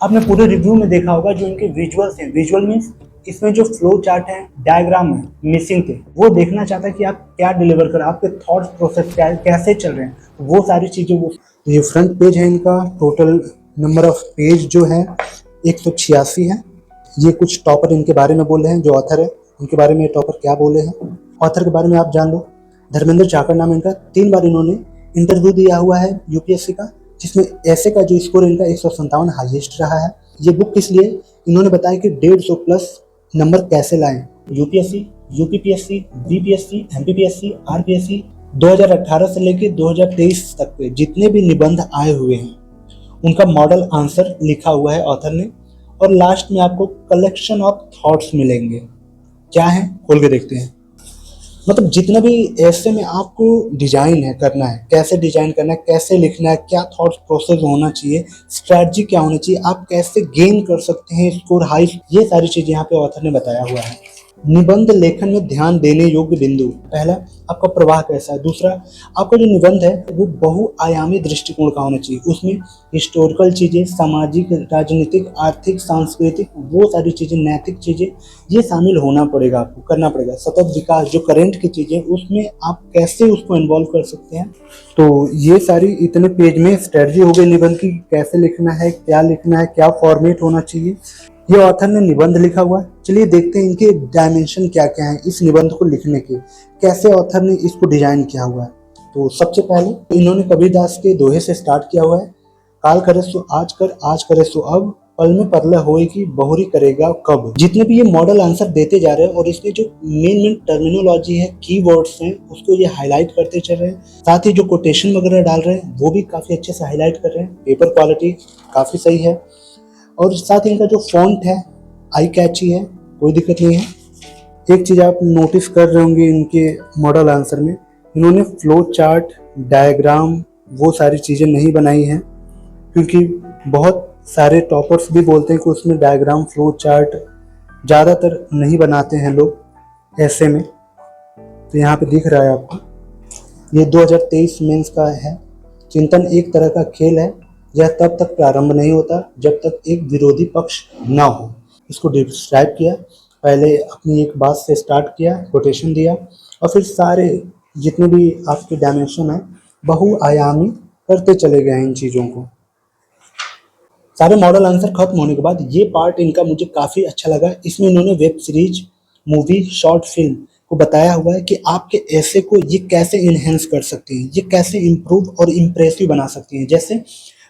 आपने पूरे रिव्यू में देखा होगा जो इनके विजुअल्स हैं, विजुअल मीन्स इसमें जो फ्लो चार्ट है, डायग्राम है, मिसिंग थे, वो देखना चाहता है कि आप क्या डिलीवर कर, आपके थॉट्स प्रोसेस क्या है, कैसे चल रहे हैं, वो सारी चीज़ें वो। ये फ्रंट पेज है इनका। टोटल नंबर ऑफ पेज जो है 186 है। ये कुछ टॉपर इनके बारे में बोल रहे हैं, जो ऑथर है उनके बारे में टॉपर क्या बोले हैं, ऑथर के बारे में आप जान लो। धर्मेंद्र चाकर नाम इनका। 3 बार इन्होंने इंटरव्यू दिया हुआ है यूपीएससी का, जिसमें ऐसे का जो स्कोर इनका 157 हाईएस्ट रहा है। ये बुक किस लिए, इन्होंने बताया कि 150 प्लस नंबर कैसे लाएं। UPSC, UPPSC, BPSC, MPPSC, RPSC 2018 से लेकर 2023 तक के जितने भी निबंध आए हुए हैं उनका मॉडल आंसर लिखा हुआ है ऑथर ने। और लास्ट में आपको कलेक्शन ऑफ थॉट्स मिलेंगे। क्या है, खोल के देखते हैं। मतलब जितना भी ऐसे में आपको डिजाइन है करना है, कैसे डिजाइन करना है, कैसे लिखना है, क्या थॉट प्रोसेस होना चाहिए, स्ट्रेटजी क्या होनी चाहिए, आप कैसे गेन कर सकते हैं स्कोर हाई, ये सारी चीजें यहाँ पे ऑथर ने बताया हुआ है। निबंध लेखन में ध्यान देने योग्य बिंदु। पहला, आपका प्रवाह कैसा है। दूसरा, आपका जो निबंध है वो बहुआयामी दृष्टिकोण का होना चाहिए। उसमें हिस्टोरिकल चीज़ें, सामाजिक, राजनीतिक, आर्थिक, सांस्कृतिक, वो सारी चीज़ें, नैतिक चीज़ें, ये शामिल होना पड़ेगा, आपको करना पड़ेगा। सतत विकास, जो करेंट की चीज़ें, उसमें आप कैसे उसको इन्वॉल्व कर सकते हैं। तो ये सारी इतने पेज में स्ट्रेटजी हो गई निबंध की, कैसे लिखना है, क्या लिखना है, क्या फॉर्मेट होना चाहिए। ये ऑथर ने निबंध लिखा हुआ है। चलिए देखते हैं इनके डायमेंशन क्या क्या हैं इस निबंध को लिखने के, कैसे ऑथर ने इसको डिजाइन किया हुआ है। तो सबसे पहले इन्होंने कबीरदास के दोहे से स्टार्ट किया हुआ है। काल करे सो आज करे सो अब, पल में परलय होएगी बहुरी करेगा कब। जितने भी ये मॉडल आंसर देते जा रहे हैं और इसमें जो मेन टर्मिनोलॉजी है, कीवर्ड्स हैं, उसको ये हाईलाइट करते चल रहे हैं। साथ ही जो कोटेशन वगैरह डाल रहे हैं वो भी काफी अच्छे से हाईलाइट कर रहे हैं। पेपर क्वालिटी काफी सही है और साथ ही इनका जो फॉन्ट है आई कैची है, कोई दिक्कत नहीं है। एक चीज़ आप नोटिस कर रहे होंगे इनके मॉडल आंसर में, इन्होंने फ्लो चार्ट, डायग्राम, वो सारी चीज़ें नहीं बनाई हैं, क्योंकि बहुत सारे टॉपर्स भी बोलते हैं कि उसमें डायग्राम, फ्लो चार्ट ज़्यादातर नहीं बनाते हैं लोग ऐसे में। तो यहाँ पे दिख रहा है आपको, ये 2023 मेंस का है। चिंतन एक तरह का खेल है, यह तब तक प्रारंभ नहीं होता जब तक एक विरोधी पक्ष ना हो। इसको डिस्क्राइब किया, पहले अपनी एक बात से स्टार्ट किया, कोटेशन दिया और फिर सारे जितने भी आपके डायमेंशन है बहुआयामी करते चले गए इन चीज़ों को। सारे मॉडल आंसर खत्म होने के बाद ये पार्ट इनका मुझे काफ़ी अच्छा लगा। इसमें इन्होंने web series, movie, short film को बताया हुआ है कि आपके ऐसे को ये कैसे इन्हेंस कर सकते हैं, ये कैसे इम्प्रूव और इम्प्रेसिव बना सकती हैं। जैसे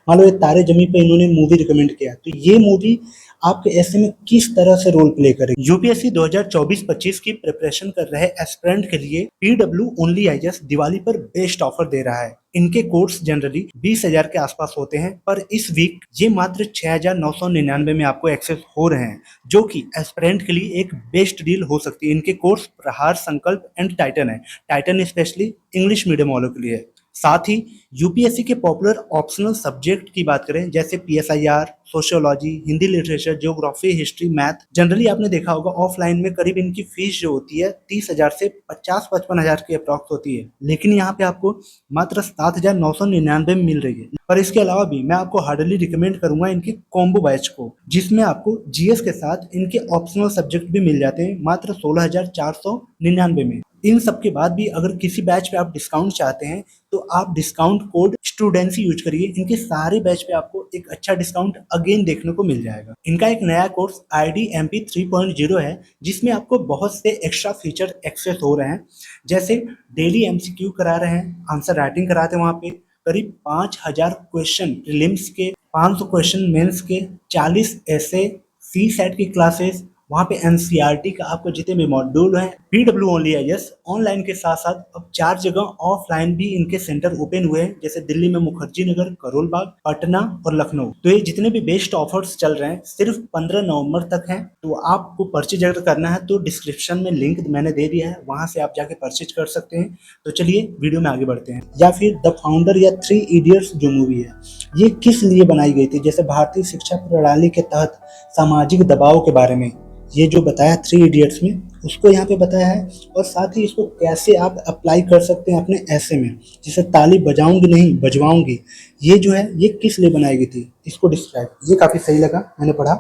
मान लो ये तारे जमी पे इन्होंने मूवी रिकमेंड किया, तो ये मूवी आपके ऐसे में किस तरह से रोल प्ले करेगी। यूपीएससी 2024-25 की प्रिपरेशन कर रहे एस्पिरेंट के लिए पीडब्ल्यू ओनली आईएएस दिवाली पर बेस्ट ऑफर दे रहा है। इनके कोर्स जनरली 20,000 के आसपास होते हैं, पर इस वीक ये मात्र 6,999 में आपको एक्सेस हो रहे हैं, जो कि एस्पिरेंट के लिए एक बेस्ट डील हो सकती है। इनके कोर्स प्रहार, संकल्प एंड टाइटन है। टाइटन स्पेशली इंग्लिश मीडियम वालों के लिए है। साथ ही यूपीएससी के पॉपुलर ऑप्शनल सब्जेक्ट की बात करें, जैसे PSIR, sociology, Hindi literature, geography, history, math, generally आपने देखा होगा ऑफलाइन में करीब इनकी फीस जो होती है 30,000 से 50-55,000 की अप्रॉक्स होती है, लेकिन यहाँ पे आपको मात्र 7,999 में मिल रही है। पर इसके अलावा भी मैं आपको हार्डली रिकमेंड करूंगा इनके कॉम्बो बैच को, जिसमें आपको जीएस के साथ इनके ऑप्शनल सब्जेक्ट भी मिल जाते हैं मात्र 16,499 में। इन सब के बाद भी अगर किसी बैच पे आप डिस्काउंट चाहते हैं तो आप डिस्काउंट कोड स्टूडेंट्स यूज करिए। इनके सारे बैच पे आपको एक अच्छा डिस्काउंट अगेन देखने को मिल जाएगा। इनका एक नया कोर्स IDMP 3.0 है, जिसमें आपको बहुत से एक्स्ट्रा फीचर एक्सेस हो रहे हैं, जैसे डेली MCQ करा रहे हैं, आंसर राइटिंग कराते हैं वहाँ पे, करीब 5,000 क्वेश्चन प्रीलिम्स के, 500 क्वेश्चन मेंस के, 40 ऐसे, CSET की क्लासेस, वहाँ पे NCERT का आपको जितने भी मॉड्यूल हैं, पीडब्ल्यू ओनली आईएएस ऑनलाइन के साथ साथ अब 4 जगह ऑफलाइन भी इनके सेंटर ओपन हुए हैं, जैसे दिल्ली में मुखर्जी नगर, करोल बाग, पटना और लखनऊ। तो ये जितने भी बेस्ट ऑफर्स चल रहे हैं सिर्फ 15 नवंबर तक हैं। तो आपको परचेज अगर करना है तो डिस्क्रिप्शन में लिंक मैंने दे दिया है, वहां से आप जाके परचेज कर सकते हैं। तो चलिए वीडियो में आगे बढ़ते हैं। या फिर द फाउंडर या 3 इडियट्स जो मूवी है, ये किस लिए बनाई गई थी। जैसे भारतीय शिक्षा प्रणाली के तहत सामाजिक दबाव के बारे में ये जो बताया थ्री इडियट्स में उसको यहाँ पे बताया है, और साथ ही इसको कैसे आप अप्लाई कर सकते हैं अपने ऐसे में, जिसे ताली बजाऊंगी नहीं बजवाऊंगी, ये जो है ये किस लिए बनाई गई थी इसको डिस्क्राइब, ये काफ़ी सही लगा मैंने पढ़ा।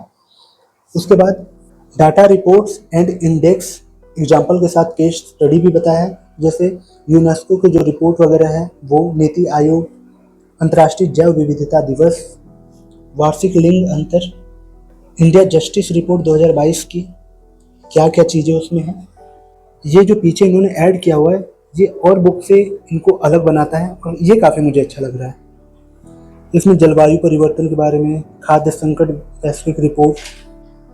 उसके बाद data reports and index example के साथ केस स्टडी भी बताया है, जैसे यूनेस्को के जो रिपोर्ट वगैरह है वो, नीति आयोग, अंतर्राष्ट्रीय जैव विविधता दिवस, वार्षिक लिंग अंतर, इंडिया जस्टिस रिपोर्ट 2022 की क्या क्या चीज़ें उसमें हैं। ये जो पीछे इन्होंने ऐड किया हुआ है ये और बुक से इनको अलग बनाता है और ये काफ़ी मुझे अच्छा लग रहा है। इसमें जलवायु परिवर्तन के बारे में, खाद्य संकट वैश्विक रिपोर्ट,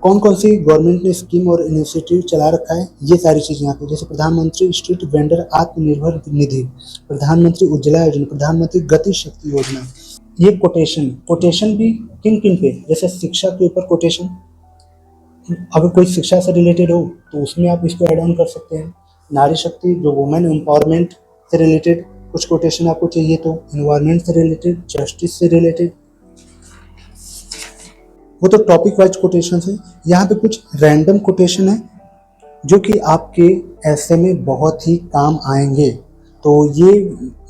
कौन कौन सी गवर्नमेंट ने स्कीम और इनिशिएटिव चला रखा है, ये सारी चीज़ें यहाँ पे, जैसे प्रधानमंत्री स्ट्रीट वेंडर आत्मनिर्भर निधि, प्रधानमंत्री उज्ज्वला योजना, प्रधानमंत्री गति शक्ति योजना। ये कोटेशन भी किन किन पे, जैसे शिक्षा के ऊपर कोटेशन, अगर कोई शिक्षा से रिलेटेड हो तो उसमें आप इसको ऐड ऑन कर सकते हैं। नारी शक्ति जो वुमेन एम्पावरमेंट से रिलेटेड कुछ कोटेशन आपको चाहिए तो, एनवायरनमेंट से रिलेटेड, जस्टिस से रिलेटेड, वो तो टॉपिक वाइज कोटेशन है। यहाँ पे कुछ रैंडम कोटेशन है जो कि आपके ऐसे में बहुत ही काम आएंगे। तो ये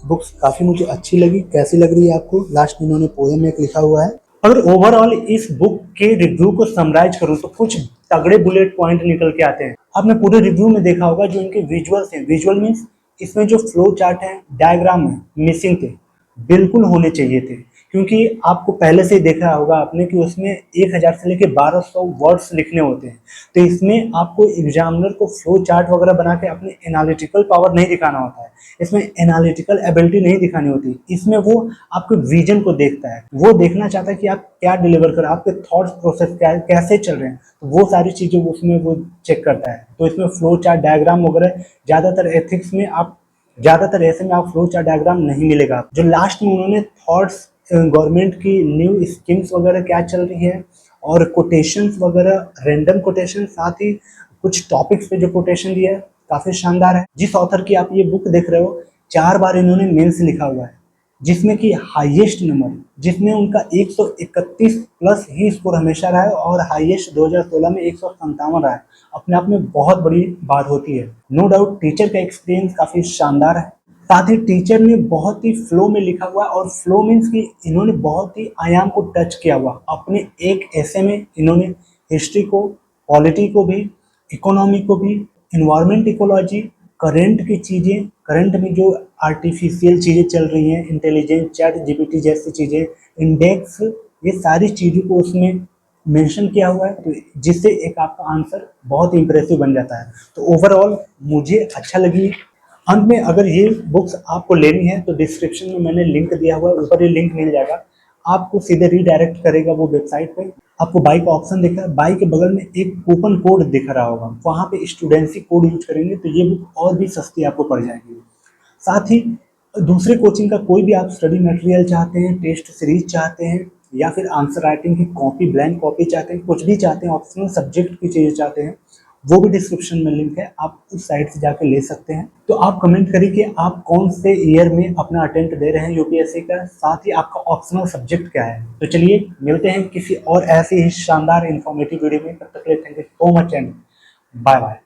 बुक्स काफ़ी मुझे अच्छी लगी। कैसी लग रही है आपको? लास्ट में इन्होंने पोएम एक लिखा हुआ है। अगर ओवरऑल इस बुक के रिव्यू को समराइज करूँ तो कुछ तगड़े बुलेट पॉइंट निकल के आते हैं। आपने पूरे रिव्यू में देखा होगा जो इनके विजुअल्स हैं, विजुअल मीन्स इसमें जो फ्लो चार्ट है, डायग्राम है, मिसिंग थे, बिल्कुल होने चाहिए थे, क्योंकि आपको पहले से ही देखा होगा आपने कि उसमें 1000 से लेकर 1200 वर्ड्स लिखने होते हैं। तो इसमें आपको एग्जामिनर को फ्लो चार्ट वगैरह बना के अपने एनालिटिकल पावर नहीं दिखाना होता है, इसमें एनालिटिकल एबिलिटी नहीं दिखानी होती, इसमें वो आपके विजन को देखता है, वो देखना चाहता है कि आप क्या डिलीवर कर, आपके थॉट्स प्रोसेस क्या है, कैसे चल रहे हैं, तो वो सारी चीज़ें उसमें वो चेक करता है। तो इसमें फ्लो चार्ट डायग्राम वगैरह ज़्यादातर एथिक्स में आप ज़्यादातर ऐसे में आप फ्लो चार्ट डायग्राम नहीं मिलेगा। जो लास्ट में उन्होंने थॉट्स, गवर्नमेंट की न्यू स्कीम्स वगैरह क्या चल रही है, और कोटेशंस वगैरह, रैंडम कोटेशन, साथ ही कुछ टॉपिक्स पे जो कोटेशन दिया है काफ़ी शानदार है। जिस ऑथर की आप ये बुक देख रहे हो 4 बार इन्होंने मेंस लिखा हुआ है, जिसमें कि हाईएस्ट नंबर, जिसमें उनका 131 प्लस ही स्कोर हमेशा रहा है, और हाईएस्ट 2016 में 157 रहा है। अपने आप में बहुत बड़ी बात होती है। नो डाउट टीचर का एक्सपीरियंस काफ़ी शानदार है। साथ ही टीचर ने बहुत ही फ्लो में लिखा हुआ है, और फ्लो मीन्स कि इन्होंने बहुत ही आयाम को टच किया हुआ अपने एक ऐसे में। इन्होंने हिस्ट्री को, पॉलिटी को भी, इकोनॉमी को भी, इन्वायरमेंट इकोलॉजी, करंट की चीज़ें, करंट में जो आर्टिफिशियल चीज़ें चल रही हैं, इंटेलिजेंट, चैट जीपीटी जैसी चीज़ें, इंडेक्स, ये सारी चीज़ों को उसमें मेंशन किया हुआ है, तो जिससे एक आपका आंसर बहुत ही इंप्रेसिव बन जाता है। तो ओवरऑल मुझे अच्छा लगी। अंत में अगर ये बुक्स आपको लेनी है तो डिस्क्रिप्शन में मैंने लिंक दिया हुआ है, ऊपर ये लिंक मिल जाएगा, आपको सीधे रीडायरेक्ट करेगा वो वेबसाइट पे। आपको बाई का ऑप्शन दिख रहा है, बाई के बगल में एक कूपन कोड दिख रहा होगा, वहाँ पे स्टूडेंसी कोड यूज करेंगे तो ये बुक और भी सस्ती आपको पड़ जाएगी। साथ ही दूसरे कोचिंग का कोई भी आप स्टडी मटेरियल चाहते हैं, टेस्ट सीरीज चाहते हैं, या फिर आंसर राइटिंग की कॉपी, ब्लैंक कॉपी चाहते हैं, कुछ भी चाहते हैं, ऑप्शनल सब्जेक्ट की चीज़ें चाहते हैं, वो भी डिस्क्रिप्शन में लिंक है, आप उस साइट से जाके ले सकते हैं। तो आप कमेंट करिए कि आप कौन से ईयर में अपना अटेम्प्ट दे रहे हैं यूपीएससी का, साथ ही आपका ऑप्शनल सब्जेक्ट क्या है। तो चलिए मिलते हैं किसी और ऐसे ही शानदार इन्फॉर्मेटिव वीडियो में, तब तक के लिए thank you so much and bye bye.